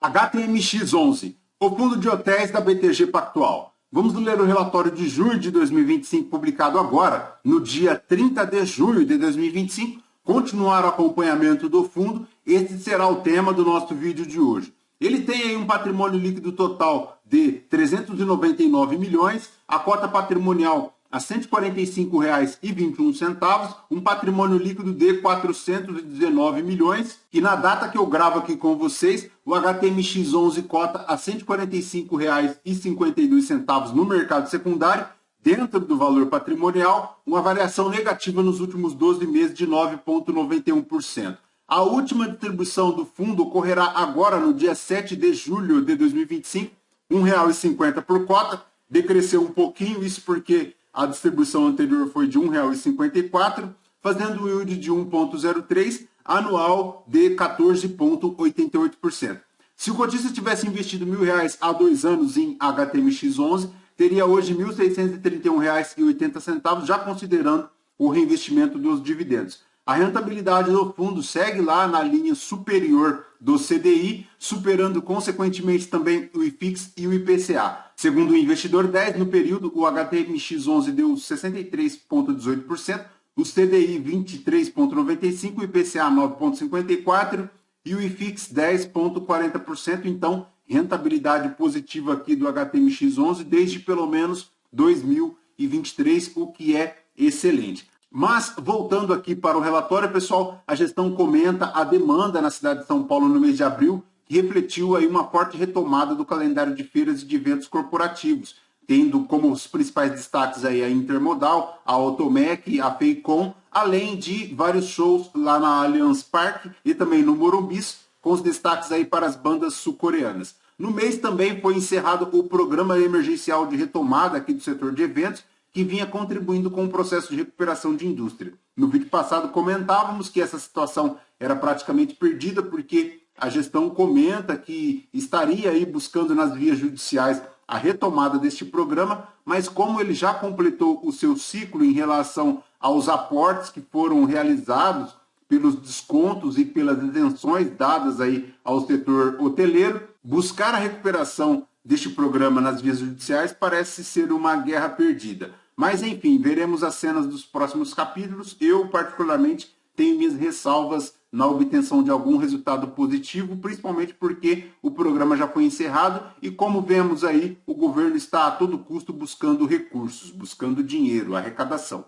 HTMX11, o fundo de hotéis da BTG Pactual. Vamos ler o relatório de junho de 2025, publicado agora, no dia 30 de julho de 2025. Continuar o acompanhamento do fundo, esse será o tema do nosso vídeo de hoje. Ele tem aí um patrimônio líquido total de 399 milhões, a cota patrimonial a R$ 145,21, um patrimônio líquido de 419 milhões, e na data que eu gravo aqui com vocês, o HTMX11 cota a R$ 145,52 no mercado secundário, dentro do valor patrimonial, uma variação negativa nos últimos 12 meses de 9,91%. A última distribuição do fundo ocorrerá agora no dia 7 de julho de 2025, R$ 1,50 por cota, decresceu um pouquinho, isso porque a distribuição anterior foi de R$ 1,54, fazendo um yield de 1,03, anual de 14,88%. Se o cotista tivesse investido R$ 1.000 há 2 anos em HTMX11, teria hoje R$ 1.631,80, já considerando o reinvestimento dos dividendos. A rentabilidade do fundo segue lá na linha superior do CDI, superando consequentemente também o IFIX e o IPCA. Segundo o investidor 10, no período, o HTMX11 deu 63,18%, o CDI 23,95%, o IPCA 9,54% e o IFIX 10,40%. Então, rentabilidade positiva aqui do HTMX11 desde pelo menos 2023, o que é excelente. Mas, voltando aqui para o relatório, pessoal, a gestão comenta a demanda na cidade de São Paulo no mês de abril, que refletiu aí uma forte retomada do calendário de feiras e de eventos corporativos, tendo como os principais destaques aí a Intermodal, a Automec, a Feicom, além de vários shows lá na Allianz Parque e também no Morumbi, com os destaques aí para as bandas sul-coreanas. No mês também foi encerrado o programa emergencial de retomada aqui do setor de eventos, que vinha contribuindo com o processo de recuperação de indústria. No vídeo passado comentávamos que essa situação era praticamente perdida porque a gestão comenta que estaria aí buscando nas vias judiciais a retomada deste programa, mas como ele já completou o seu ciclo em relação aos aportes que foram realizados pelos descontos e pelas isenções dadas aí ao setor hoteleiro, buscar a recuperação deste programa nas vias judiciais parece ser uma guerra perdida. Mas, enfim, veremos as cenas dos próximos capítulos. Eu, particularmente, tenho minhas ressalvas na obtenção de algum resultado positivo, principalmente porque o programa já foi encerrado e, como vemos aí, o governo está a todo custo buscando recursos, buscando dinheiro, arrecadação.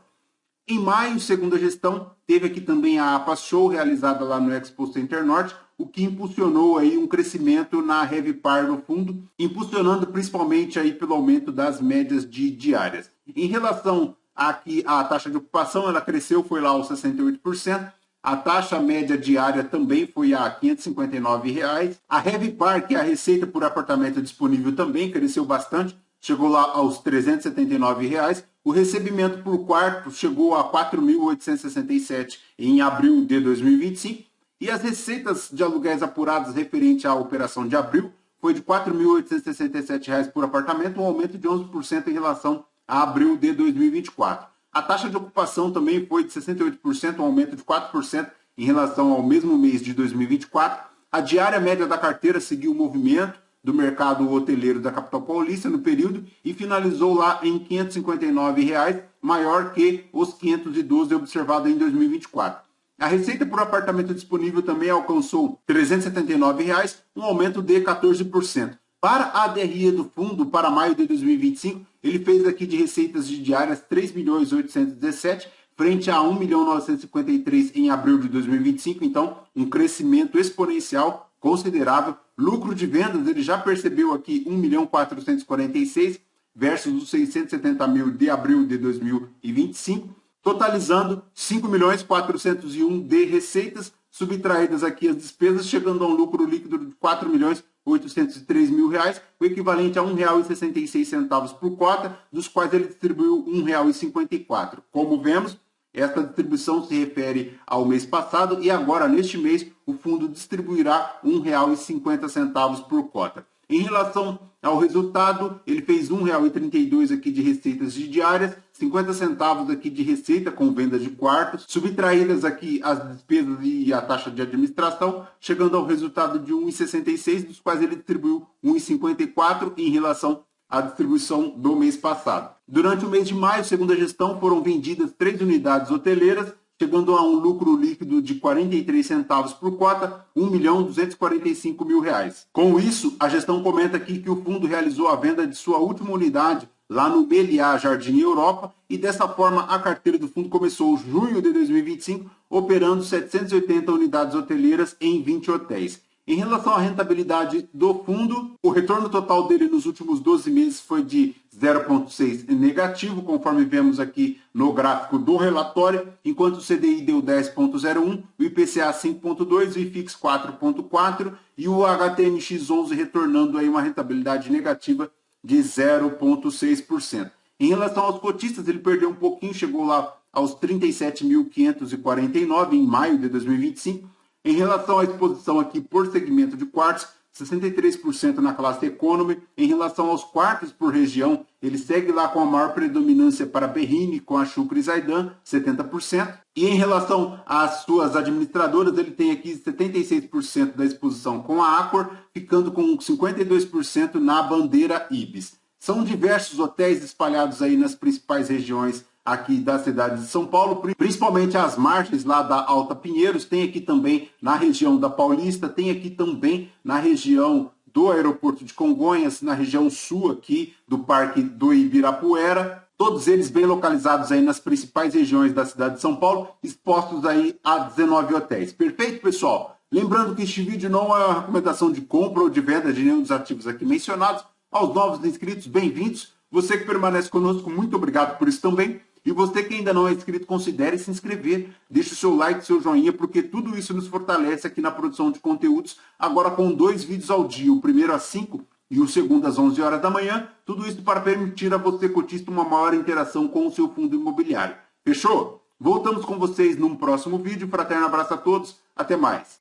Em maio, segundo a gestão, teve aqui também a APA Show, realizada lá no Expo Center Norte, o que impulsionou aí um crescimento na Revipar do fundo, impulsionando principalmente aí pelo aumento das médias de diárias. Em relação aqui à taxa de ocupação, ela cresceu, foi lá aos 68%. A taxa média diária também foi a R$ 559. A Revipar, que é a receita por apartamento disponível, também cresceu bastante, chegou lá aos R$ 379. O recebimento por quarto chegou a R$ 4.867 em abril de 2025. E as receitas de aluguéis apuradas referente à operação de abril foi de R$ 4.867 por apartamento, um aumento de 11% em relação a abril de 2024. A taxa de ocupação também foi de 68%, um aumento de 4% em relação ao mesmo mês de 2024. A diária média da carteira seguiu o movimento do mercado hoteleiro da capital paulista no período e finalizou lá em R$ 559, maior que os 512 observados em 2024. A receita por apartamento disponível também alcançou R$ 379, um aumento de 14%. Para a DRE do fundo, para maio de 2025, ele fez aqui de receitas de diárias 3.817, frente a 1.953 em abril de 2025, então um crescimento exponencial considerável. Lucro de vendas, ele já percebeu aqui 1.446 versus os 670 mil de abril de 2025, totalizando 5.401 de receitas, subtraídas aqui as despesas, chegando a um lucro líquido de R$ 4.803.000, o equivalente a R$ 1,66 por cota, dos quais ele distribuiu R$ 1,54. Como vemos, esta distribuição se refere ao mês passado e agora, neste mês, o fundo distribuirá R$ 1,50 por cota. Em relação ao resultado, ele fez R$ 1,32 aqui de receitas diárias, 50 centavos aqui de receita com vendas de quartos, subtraídas aqui as despesas e a taxa de administração, chegando ao resultado de 1,66, dos quais ele distribuiu 1,54 em relação à distribuição do mês passado. Durante o mês de maio, segundo a gestão, foram vendidas 3 unidades hoteleiras, chegando a um lucro líquido de 43 centavos por cota, R$ 1.245.000. Com isso, a gestão comenta aqui que o fundo realizou a venda de sua última unidade lá no Meliá Jardim Europa, e dessa forma a carteira do fundo começou junho de 2025 operando 780 unidades hoteleiras em 20 hotéis. Em relação à rentabilidade do fundo, o retorno total dele nos últimos 12 meses foi de 0,6 negativo, conforme vemos aqui no gráfico do relatório, enquanto o CDI deu 10,01, o IPCA 5,2, o IFIX 4,4 e o HTMX 11 retornando aí uma rentabilidade negativa de 0,6%. Em relação aos cotistas, ele perdeu um pouquinho, chegou lá aos 37.549 em maio de 2025. Em relação à exposição aqui por segmento de quartos, 63% na classe Economy. Em relação aos quartos por região, ele segue lá com a maior predominância para Berrini, com a Chucre e Zaidan, 70%. E em relação às suas administradoras, ele tem aqui 76% da exposição com a Accor, ficando com 52% na bandeira Ibis. São diversos hotéis espalhados aí nas principais regiões aqui da cidade de São Paulo, principalmente as margens lá da Alta Pinheiros, tem aqui também na região da Paulista, tem aqui também na região do aeroporto de Congonhas, na região sul aqui do Parque do Ibirapuera, todos eles bem localizados aí nas principais regiões da cidade de São Paulo, expostos aí a 19 hotéis. Perfeito, pessoal? Lembrando que este vídeo não é uma recomendação de compra ou de venda de nenhum dos ativos aqui mencionados. Aos novos inscritos, bem-vindos. Você que permanece conosco, muito obrigado por isso também. E você que ainda não é inscrito, considere se inscrever, deixe o seu like, seu joinha, porque tudo isso nos fortalece aqui na produção de conteúdos, agora com 2 vídeos ao dia, o primeiro às 5 e o segundo às 11 horas da manhã, tudo isso para permitir a você, cotista, uma maior interação com o seu fundo imobiliário. Fechou? Voltamos com vocês num próximo vídeo. Fraterno abraço a todos, até mais.